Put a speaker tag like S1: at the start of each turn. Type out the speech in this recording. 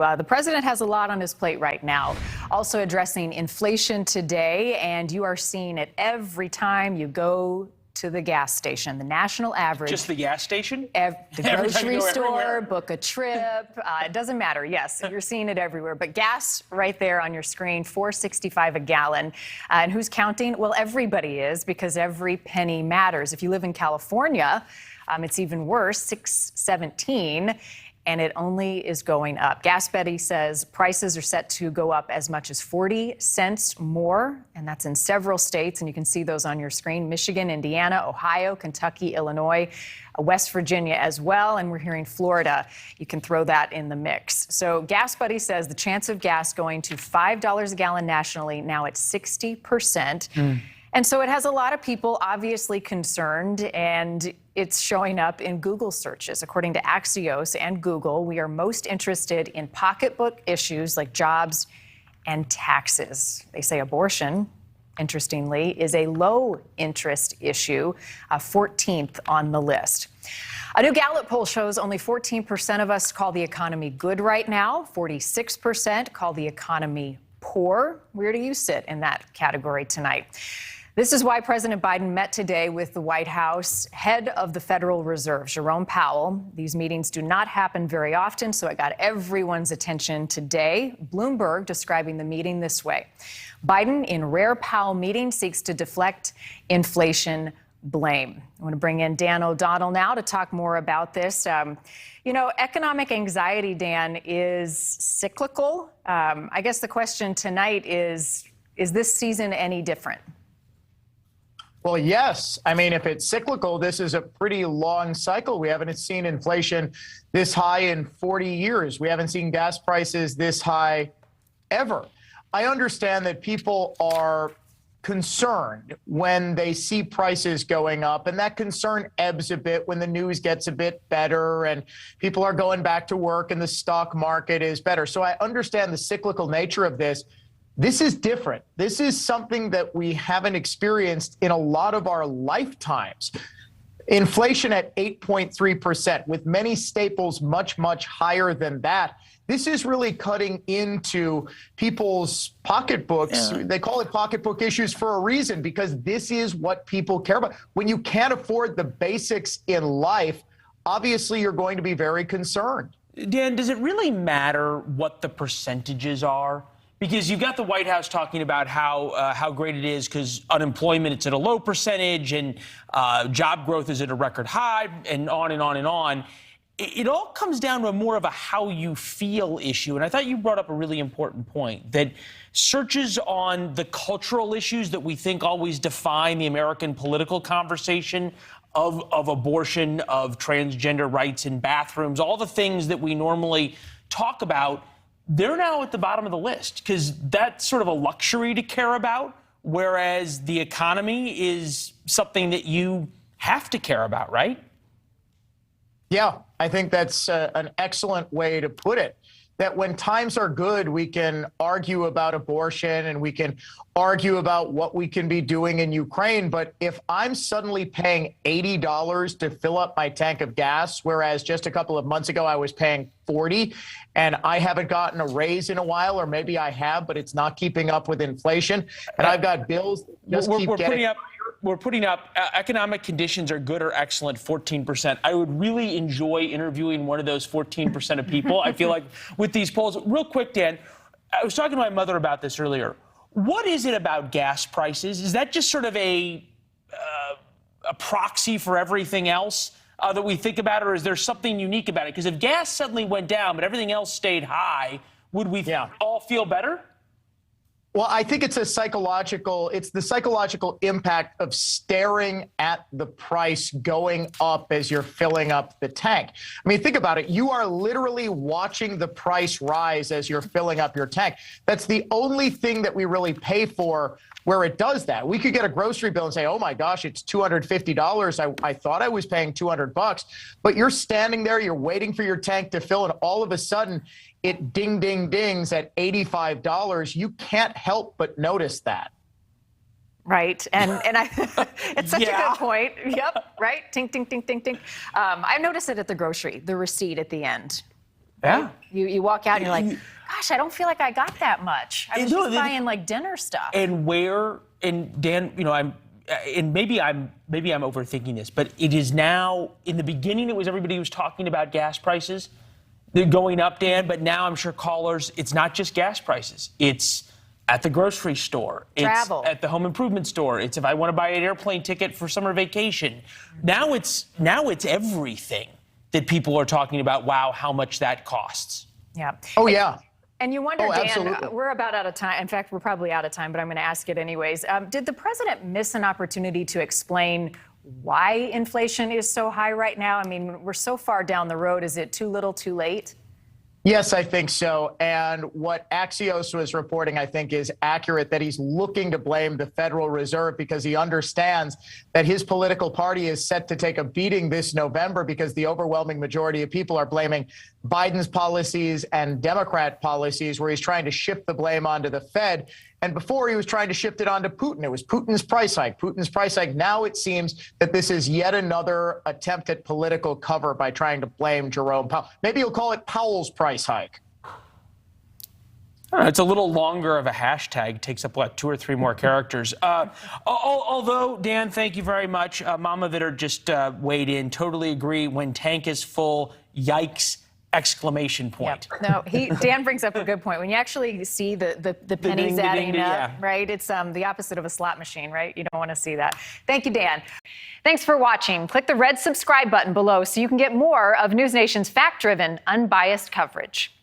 S1: The president has a lot on his plate right now, also addressing inflation today, and you are seeing it every time you go to the gas station. The national average.
S2: Just the gas station?
S1: The grocery store, book a trip. It doesn't matter. Yes, you're seeing it everywhere. But gas right there on your screen, $4.65 a gallon. And who's counting? Well, everybody is, because every penny matters. If you live in California, it's even worse, $6.17. And it only is going up. Gas Betty says prices are set to go up as much as 40 cents more, and that's in several states, and you can see those on your screen: Michigan, Indiana, Ohio, Kentucky, Illinois, West Virginia as well, and we're hearing Florida. You can throw that in the mix. So Gas Buddy says the chance of gas going to $5 a gallon nationally, now at 60%. And so it has a lot of people obviously concerned, and it's showing up in Google searches. According to Axios and Google, we are most interested in pocketbook issues like jobs and taxes. They say abortion, interestingly, is a low interest issue, 14th on the list. A new Gallup poll shows only 14% of us call the economy good right now. 46% call the economy poor. Where do you sit in that category tonight? This is why President Biden met today with the White House head of the Federal Reserve, Jerome Powell. These meetings do not happen very often, so it got everyone's attention today. Bloomberg describing the meeting this way: Biden, in rare Powell meeting, seeks to deflect inflation blame. I want to bring in Dan O'Donnell now to talk more about this. Economic anxiety, Dan, is cyclical. I guess the question tonight is this season any different?
S3: Well, yes. I mean, if it's cyclical, this is a pretty long cycle. We haven't seen inflation this high in 40 years. We haven't seen gas prices this high ever. I understand that people are concerned when they see prices going up, and that concern ebbs a bit when the news gets a bit better and people are going back to work and the stock market is better. So I understand the cyclical nature of this. This is different. This is something that we haven't experienced in a lot of our lifetimes. Inflation at 8.3%, with many staples much, much higher than that. This is really cutting into people's pocketbooks. Yeah. They call it pocketbook issues for a reason, because this is what people care about. When you can't afford the basics in life, obviously you're going to be very concerned.
S2: Dan, does it really matter what the percentages are? Because you've got the White House talking about how great it is because unemployment, it's at a low percentage, and job growth is at a record high, and on and on and on. It all comes down to more of a how you feel issue. And I thought you brought up a really important point, that searches on the cultural issues that we think always define the American political conversation of abortion, of transgender rights in bathrooms, all the things that we normally talk about, they're now at the bottom of the list because that's sort of a luxury to care about, whereas the economy is something that you have to care about, right?
S3: Yeah, I think that's an excellent way to put it. That when times are good, we can argue about abortion and we can argue about what we can be doing in Ukraine. But if I'm suddenly paying $80 to fill up my tank of gas, whereas just a couple of months ago I was paying $40, and I haven't gotten a raise in a while, or maybe I have, but it's not keeping up with inflation, and I've got bills that just keep getting higher.
S2: We're putting up economic conditions are good or excellent, 14%. I would really enjoy interviewing one of those 14% of people. I feel like with these polls. Real quick, Dan, I was talking to my mother about this earlier. What is it about gas prices? Is that just sort of a proxy for everything else that we think about, or is there something unique about it? Because if gas suddenly went down but everything else stayed high, would we all feel better?
S3: Well, I think it's the psychological impact of staring at the price going up as you're filling up the tank. I mean, think about it. You are literally watching the price rise as you're filling up your tank. That's the only thing that we really pay for where it does that. We could get a grocery bill and say, oh my gosh, it's $250. I thought I was paying $200, but you're standing there, you're waiting for your tank to fill, and all of a sudden it ding, ding, dings at $85. You can't help but notice that.
S1: Right. And it's such a good point. Yep. Right. Ting, ting, ting, ting, ting. I noticed it at the grocery, the receipt at the end.
S2: Yeah.
S1: You walk out and you're like, gosh, I don't feel like I got that much. I was just buying like dinner stuff.
S2: And Dan, and maybe I'm overthinking this, but it is now, in the beginning, it was everybody who was talking about gas prices. They're going up, Dan, but now I'm sure callers, it's not just gas prices. It's at the grocery store.
S1: Travel.
S2: It's at the home improvement store. It's if I want to buy an airplane ticket for summer vacation. Now it's everything that people are talking about, wow, how much that costs.
S1: Yeah.
S3: Oh, yeah.
S1: And you wonder, Dan,
S3: absolutely.
S1: we're about out of time. In fact, we're probably out of time, but I'm going to ask it anyways. Did the president miss an opportunity to explain why inflation is so high right now? I mean, we're so far down the road. Is it too little, too late?
S3: Yes, I think so. And what Axios was reporting, I think, is accurate, that he's looking to blame the Federal Reserve because he understands that his political party is set to take a beating this November because the overwhelming majority of people are blaming Biden's policies and Democrat policies, where he's trying to shift the blame onto the Fed. And before, he was trying to shift it onto Putin. It was Putin's price hike, Putin's price hike. Now it seems that this is yet another attempt at political cover by trying to blame Jerome Powell. Maybe he'll call it Powell's price hike.
S2: It's a little longer of a hashtag. Takes up, 2 or 3 more characters. Although, Dan, thank you very much. Mama Vitter just weighed in. Totally agree. When tank is full, yikes! Exclamation point.
S1: Yep. No, Dan brings up a good point. When you actually see the pennies adding up, right? It's the opposite of a slot machine, right? You don't want to see that. Thank you, Dan. Thanks for watching. Click the red subscribe button below so you can get more of NewsNation's fact-driven, unbiased coverage.